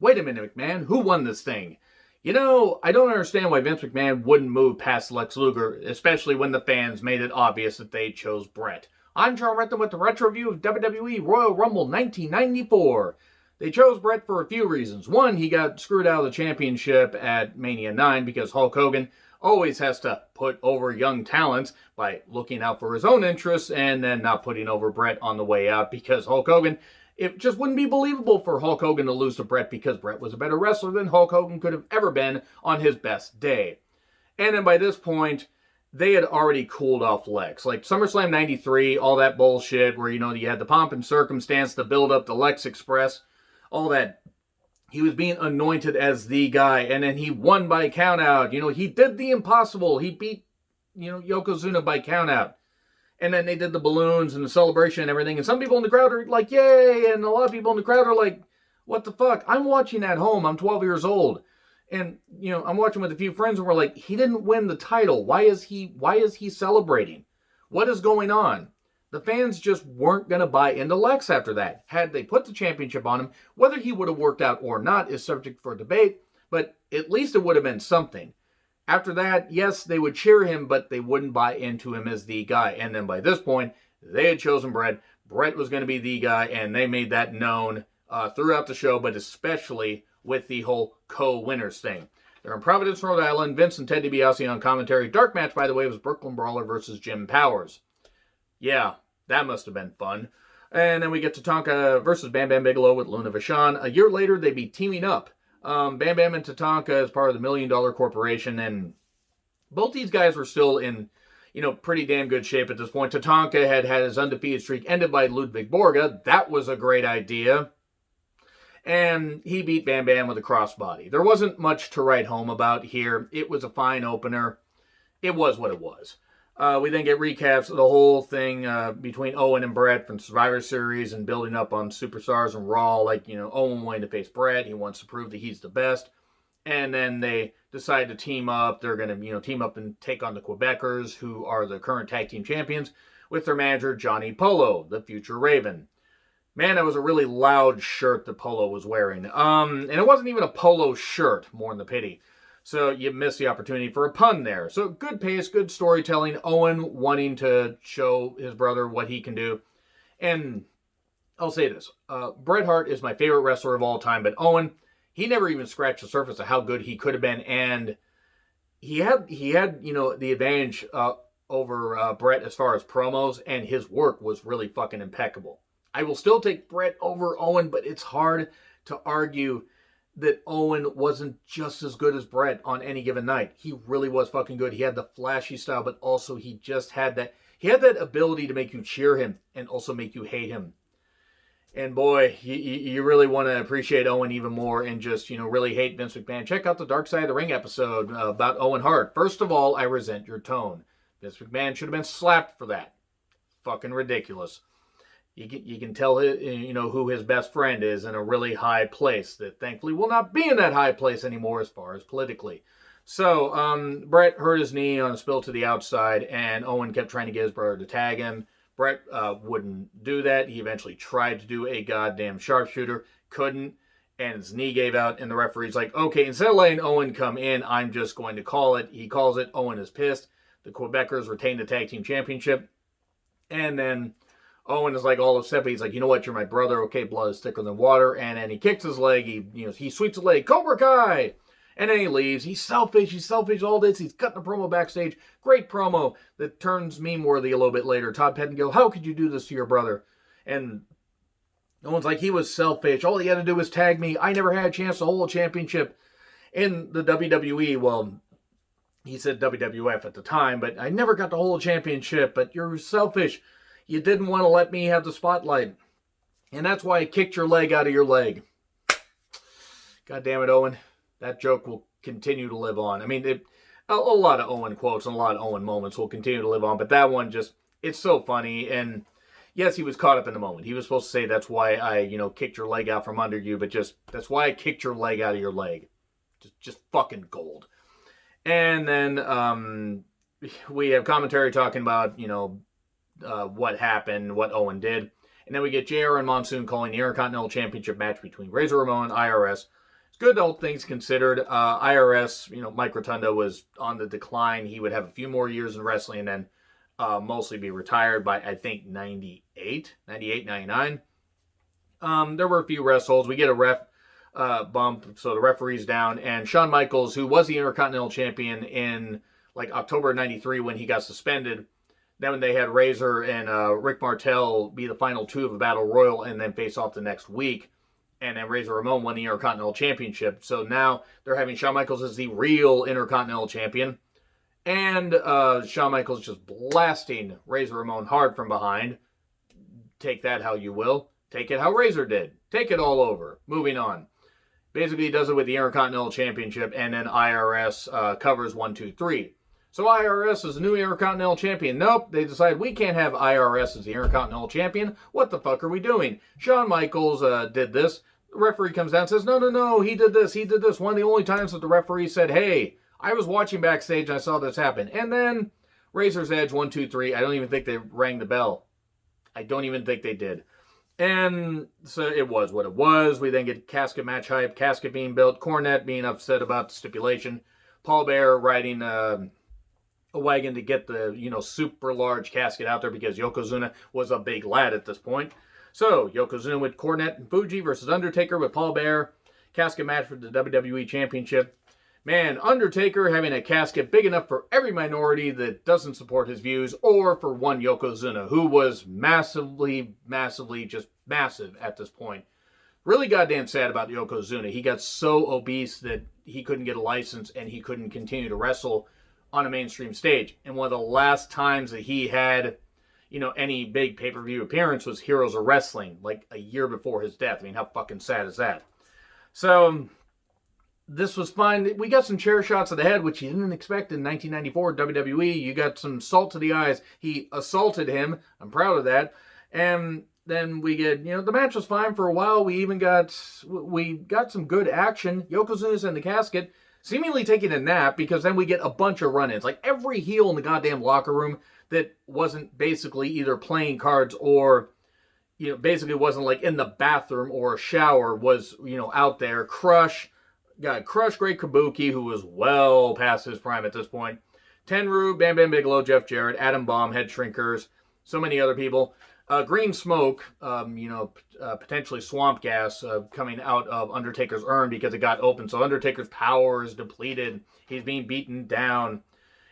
Wait a minute, McMahon, who won this thing? You know, I don't understand why Vince McMahon wouldn't move past Lex Luger, especially when the fans made it obvious that they chose Brett. I'm John Renton with the Retro Review of WWE Royal Rumble 1994. They chose Brett for a few reasons. One, he got screwed out of the championship at Mania 9 because Hulk Hogan always has to put over young talents by looking out for his own interests and then not putting over Brett on the way out because Hulk Hogan, it just wouldn't be believable for Hulk Hogan to lose to Brett because Brett was a better wrestler than Hulk Hogan could have ever been on his best day. And then by this point, they had already cooled off Lex. Like SummerSlam 93, all that bullshit where, you had the pomp and circumstance, the build up, the Lex Express, all that. He was being anointed as the guy, and then he won by countout. He did the impossible. He beat, Yokozuna by countout. And then they did the balloons and the celebration and everything. And some people in the crowd are like, yay! And a lot of people in the crowd are like, what the fuck? I'm watching at home. I'm 12 years old. And, I'm watching with a few friends and we're like, he didn't win the title. Why is he celebrating? What is going on? The fans just weren't going to buy into Lex after that. Had they put the championship on him, whether he would have worked out or not is subject for debate, but at least it would have been something. After that, yes, they would cheer him, but they wouldn't buy into him as the guy. And then by this point, they had chosen Brett. Brett was going to be the guy, and they made that known throughout the show, but especially with the whole co-winners thing. They're in Providence, Rhode Island. Vince and Ted DiBiase on commentary. Dark match, by the way, was Brooklyn Brawler versus Jim Powers. Yeah, that must have been fun. And then we get to Tatanka versus Bam Bam Bigelow with Luna Vachon. A year later, they'd be teaming up. Bam Bam and Tatanka as part of the $1 Million Corporation. And both these guys were still in, pretty damn good shape at this point. Tatanka had his undefeated streak ended by Ludwig Borga. That was a great idea. And he beat Bam Bam with a crossbody. There wasn't much to write home about here. It was a fine opener. It was what it was. We then get recaps of the whole thing between Owen and Brett from Survivor Series and building up on Superstars and Raw. Like, Owen wanting to face Brett. He wants to prove that he's the best. And then they decide to team up. They're going to, team up and take on the Quebecers, who are the current tag team champions, with their manager, Johnny Polo, the future Raven. Man, that was a really loud shirt that Polo was wearing. And it wasn't even a polo shirt, more than the pity. So you missed the opportunity for a pun there. So good pace, good storytelling. Owen wanting to show his brother what he can do. And I'll say this. Bret Hart is my favorite wrestler of all time. But Owen, he never even scratched the surface of how good he could have been. And he had the advantage over Bret as far as promos. And his work was really fucking impeccable. I will still take Bret over Owen. But it's hard to argue that Owen wasn't just as good as Bret on any given night. He really was fucking good. He had the flashy style, but also he just had that ability to make you cheer him and also make you hate him. And boy, you really want to appreciate Owen even more and just, really hate Vince McMahon. Check out the Dark Side of the Ring episode about Owen Hart. First of all, I resent your tone. Vince McMahon should have been slapped for that. Fucking ridiculous. You can tell who his best friend is in a really high place that thankfully will not be in that high place anymore as far as politically. So Bret hurt his knee on a spill to the outside, and Owen kept trying to get his brother to tag him. Bret wouldn't do that. He eventually tried to do a goddamn sharpshooter, couldn't, and his knee gave out, and the referee's like, okay, instead of letting Owen come in, I'm just going to call it. He calls it. Owen is pissed. The Quebecers retain the tag team championship, and then Owen is like all upset, but he's like, you know what, you're my brother. Okay, blood is thicker than water. And then he kicks his leg. He sweeps the leg. Cobra Kai! And then he leaves. He's selfish all this. He's cutting a promo backstage. Great promo that turns meme-worthy a little bit later. Todd Pettengill, how could you do this to your brother? And Owen's like, he was selfish. All he had to do was tag me. I never had a chance to hold a championship in the WWE. Well, he said WWF at the time, but I never got to hold a championship. But you're selfish. You didn't want to let me have the spotlight. And that's why I kicked your leg out of your leg. God damn it, Owen. That joke will continue to live on. I mean, a lot of Owen quotes and a lot of Owen moments will continue to live on. But that one it's so funny. And yes, he was caught up in the moment. He was supposed to say, that's why I, kicked your leg out from under you. But that's why I kicked your leg out of your leg. Just fucking gold. And then we have commentary talking about, what happened, what Owen did. And then we get JR and Monsoon calling the Intercontinental Championship match between Razor Ramon and IRS. It's good, all things considered. IRS, Mike Rotunda was on the decline. He would have a few more years in wrestling and then mostly be retired by, I think, 98, 99. There were a few rest holds. We get a ref bump, so the referee's down. And Shawn Michaels, who was the Intercontinental Champion in like October of 93 when he got suspended, then when they had Razor and Rick Martel be the final two of a Battle Royal and then face off the next week. And then Razor Ramon won the Intercontinental Championship. So now they're having Shawn Michaels as the real Intercontinental Champion. And Shawn Michaels just blasting Razor Ramon hard from behind. Take that how you will. Take it how Razor did. Take it all over. Moving on. Basically, he does it with the Intercontinental Championship, and then IRS covers 1, 2, 3. So IRS is the new Intercontinental Champion. Nope, they decide we can't have IRS as the Intercontinental Champion. What the fuck are we doing? Shawn Michaels did this. The referee comes down and says, no, he did this. One of the only times that the referee said, hey, I was watching backstage and I saw this happen. And then Razor's Edge, 1, 2, 3. I don't even think they rang the bell. I don't even think they did. And so it was what it was. We then get casket match hype, casket being built, Cornette being upset about the stipulation, Paul Bearer riding a wagon to get the, super large casket out there because Yokozuna was a big lad at this point. So, Yokozuna with Cornette and Fuji versus Undertaker with Paul Bearer. Casket match for the WWE Championship. Man, Undertaker having a casket big enough for every minority that doesn't support his views, or for one Yokozuna, who was massively, just massive at this point. Really goddamn sad about Yokozuna. He got so obese that he couldn't get a license and he couldn't continue to wrestle on a mainstream stage. And one of the last times that he had any big pay-per-view appearance was Heroes of Wrestling, like a year before his death. I mean, how fucking sad is that? So, this was fine. We got some chair shots of the head, which you didn't expect in 1994 WWE. You got some salt to the eyes. He assaulted him. I'm proud of that. And then we get, the match was fine for a while. We got some good action. Yokozuna's in the casket, seemingly taking a nap, because then we get a bunch of run-ins. Like every heel in the goddamn locker room that wasn't basically either playing cards or, basically wasn't like in the bathroom or a shower was, out there. Crush, Great Kabuki, who was well past his prime at this point. Tenryu, Bam Bam Bigelow, Jeff Jarrett, Adam Bomb, Head Shrinkers, so many other people. Green smoke, potentially swamp gas coming out of Undertaker's urn because it got open. So Undertaker's power is depleted. He's being beaten down.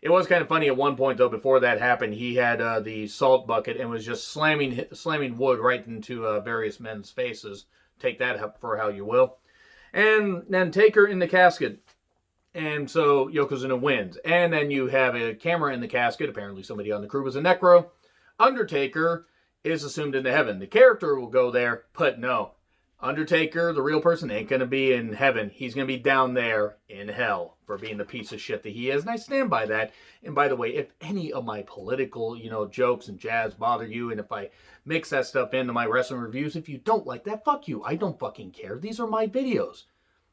It was kind of funny at one point, though, before that happened, he had the salt bucket and was just slamming wood right into various men's faces. Take that for how you will. And then Taker in the casket. And so Yokozuna wins. And then you have a camera in the casket. Apparently somebody on the crew was a necro. Undertaker is assumed into heaven. The character will go there, but no. Undertaker, the real person, ain't going to be in heaven. He's going to be down there in hell for being the piece of shit that he is. And I stand by that. And by the way, if any of my political, jokes and jabs bother you, and if I mix that stuff into my wrestling reviews, if you don't like that, fuck you. I don't fucking care. These are my videos.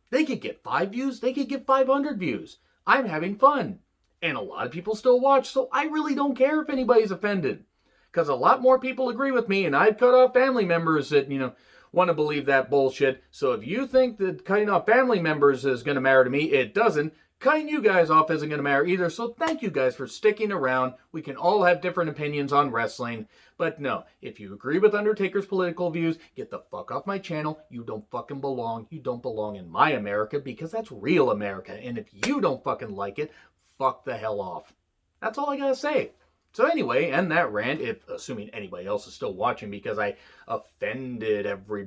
They could get 5 views. They could get 500 views. I'm having fun. And a lot of people still watch, so I really don't care if anybody's offended. Because a lot more people agree with me, and I've cut off family members that, want to believe that bullshit. So if you think that cutting off family members is going to matter to me, it doesn't. Cutting you guys off isn't going to matter either. So thank you guys for sticking around. We can all have different opinions on wrestling. But no, if you agree with Undertaker's political views, get the fuck off my channel. You don't fucking belong. You don't belong in my America, because that's real America. And if you don't fucking like it, fuck the hell off. That's all I gotta say. So anyway, and that rant, assuming anybody else is still watching, because I offended every,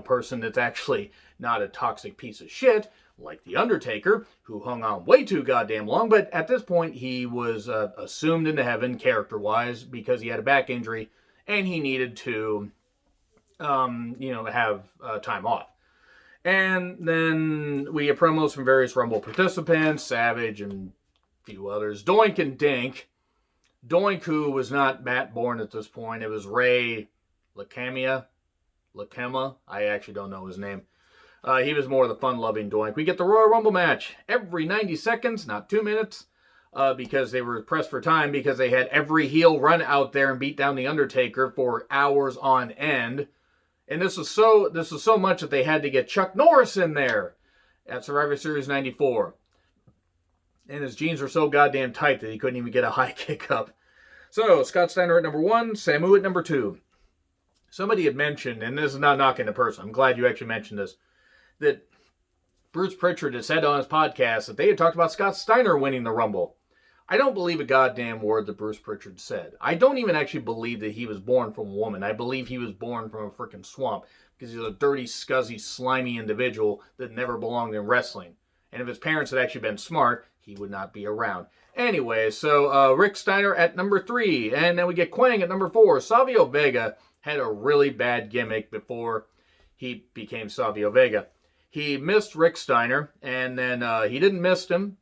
person that's actually not a toxic piece of shit, like The Undertaker, who hung on way too goddamn long, but at this point, he was assumed into heaven, character-wise, because he had a back injury, and he needed to, have time off. And then we get promos from various Rumble participants, Savage and a few others, Doink and Dink. Doink, who was not Matt Bourne at this point. It was Ray Lakema. I actually don't know his name. He was more the fun-loving Doink. We get the Royal Rumble match every 90 seconds, not 2 minutes, because they were pressed for time, because they had every heel run out there and beat down The Undertaker for hours on end. And this is so much that they had to get Chuck Norris in there at Survivor Series 94. And his jeans were so goddamn tight that he couldn't even get a high kick up. So, Scott Steiner at number 1, Samu at number 2. Somebody had mentioned, and this is not knocking the person, I'm glad you actually mentioned this, that Bruce Pritchard had said on his podcast that they had talked about Scott Steiner winning the Rumble. I don't believe a goddamn word that Bruce Pritchard said. I don't even actually believe that he was born from a woman. I believe he was born from a freaking swamp because he's a dirty, scuzzy, slimy individual that never belonged in wrestling. And if his parents had actually been smart, he would not be around. Anyway, so Rick Steiner at number 3, and then we get Quang at number 4. Savio Vega had a really bad gimmick before he became Savio Vega. He missed Rick Steiner, and then he didn't miss him.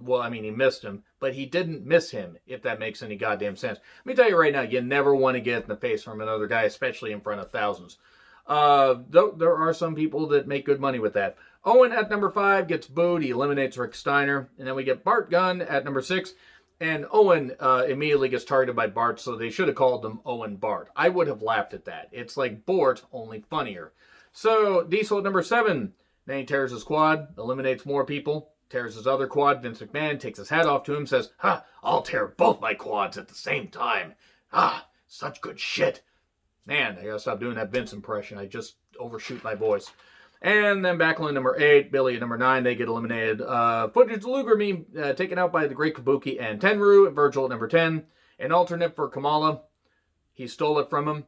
Well, I mean, he missed him, but he didn't miss him, if that makes any goddamn sense. Let me tell you right now, you never want to get in the face from another guy, especially in front of thousands. Though there are some people that make good money with that. Owen at number 5 gets booed. He eliminates Rick Steiner. And then we get Bart Gunn at number 6. And Owen immediately gets targeted by Bart, so they should have called him Owen Bart. I would have laughed at that. It's like Bort, only funnier. So Diesel at number 7. Then he tears his quad, eliminates more people, tears his other quad. Vince McMahon takes his hat off to him, says, "Ha, I'll tear both my quads at the same time. Ah, such good shit." Man, I gotta stop doing that Vince impression. I just overshoot my voice. And then Backlund number 8, Billy at number 9, they get eliminated. Footage Luger being taken out by the Great Kabuki and Tenryu. Virgil at number 10. An alternate for Kamala. He stole it from him.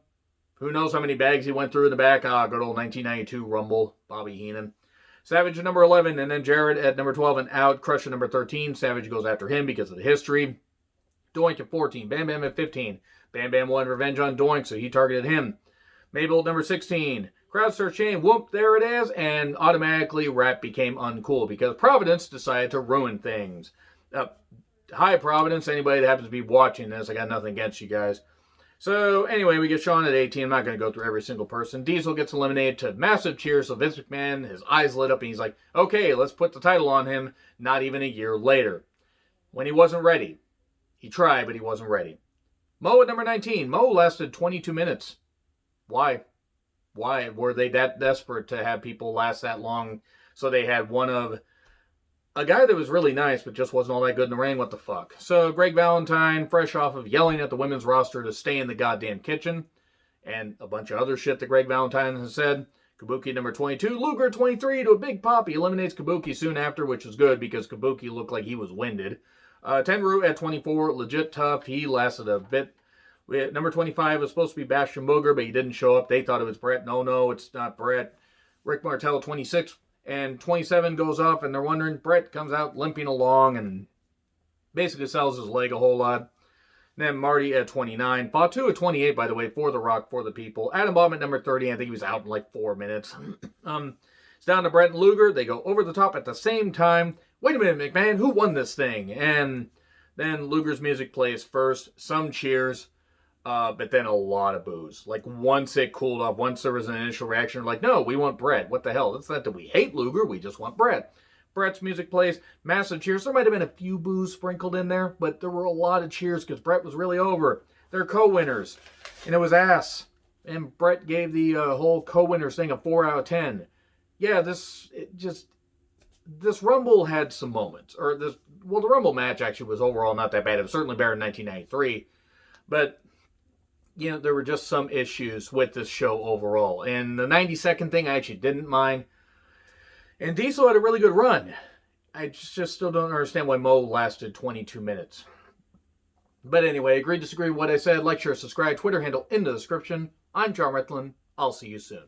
Who knows how many bags he went through in the back. Good old 1992 Rumble, Bobby Heenan. Savage at number 11, and then Jarrett at number 12 and out. Crush at number 13. Savage goes after him because of the history. Doink at 14. Bam Bam at 15. Bam Bam wanted revenge on Doink, so he targeted him. Mabel at number 16. Crowd starts chanting, whoop, there it is, and automatically rap became uncool because Providence decided to ruin things. Hi, Providence, anybody that happens to be watching this, I got nothing against you guys. So, anyway, we get Shawn at 18. I'm not going to go through every single person. Diesel gets eliminated to massive cheers. So Vince McMahon, his eyes lit up, and he's like, okay, let's put the title on him. Not even a year later. When he wasn't ready. He tried, but he wasn't ready. Mo at number 19. Mo lasted 22 minutes. Why? Why were they that desperate to have people last that long? So they had one of a guy that was really nice, but just wasn't all that good in the ring. What the fuck? So Greg Valentine, fresh off of yelling at the women's roster to stay in the goddamn kitchen, and a bunch of other shit that Greg Valentine has said. Kabuki number 22, Luger 23 to a big pop. He eliminates Kabuki soon after, which is good because Kabuki looked like he was winded. Tenryu at 24, legit tough. He lasted a bit. Number 25 was supposed to be Bastion Booger, but he didn't show up. They thought it was Brett. No, it's not Brett. Rick Martel 26 and 27 goes off, and they're wondering. Brett comes out limping along and basically sells his leg a whole lot. And then Marty at 29. Fatu at 28, by the way, for The Rock, for the people. Adam Bomb at number 30. I think he was out in like 4 minutes. It's down to Brett and Luger. They go over the top at the same time. Wait a minute, McMahon. Who won this thing? And then Luger's music plays first. Some cheers. But then a lot of boos. Like, once it cooled off, once there was an initial reaction, like, no, we want Brett. What the hell? It's not that we hate Luger, we just want Brett. Brett's music plays, massive cheers. There might have been a few boos sprinkled in there, but there were a lot of cheers because Brett was really over. They're co-winners, and it was ass. And Brett gave the whole co-winners thing a 4 out of 10. Yeah, this Rumble had some moments. The Rumble match actually was overall not that bad. It was certainly better than 1993. But there were just some issues with this show overall. And the 90-second thing I actually didn't mind. And Diesel had a really good run. I just still don't understand why Mo lasted 22 minutes. But anyway, agree, disagree with what I said. Like, share, subscribe. Twitter handle in the description. I'm John Retlin. I'll see you soon.